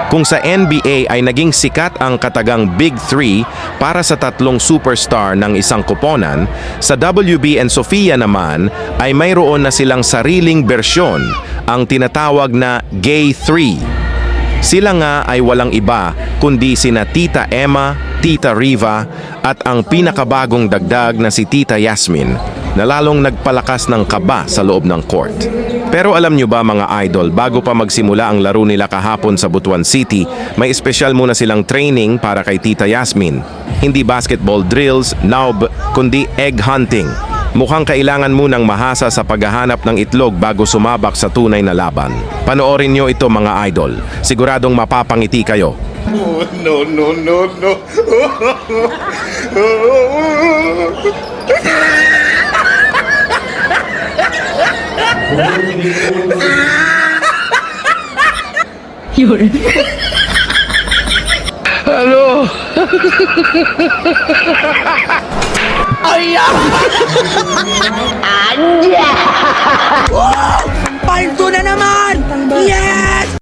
Kung sa NBA ay naging sikat ang katagang Big Three para sa tatlong superstar ng isang koponan, sa WBN Sofia naman ay mayroon na silang sariling bersyon, ang tinatawag na Gay Three. Sila nga ay walang iba kundi sina Tita Emma, Tita Riva at ang pinakabagong dagdag na si Tita Yasmin na lalong nagpalakas ng kaba sa loob ng court. Pero alam nyo ba mga idol, bago pa magsimula ang laro nila kahapon sa Butuan City, may espesyal muna silang training para kay Tita Yasmin. Hindi basketball drills, naub, kundi egg hunting. Mukhang kailangan munang mahasa sa paghahanap ng itlog bago sumabak sa tunay na laban. Panoorin nyo ito mga idol. Siguradong mapapangiti kayo. Oh, no, no, no, no. Yun. Ano? Anya!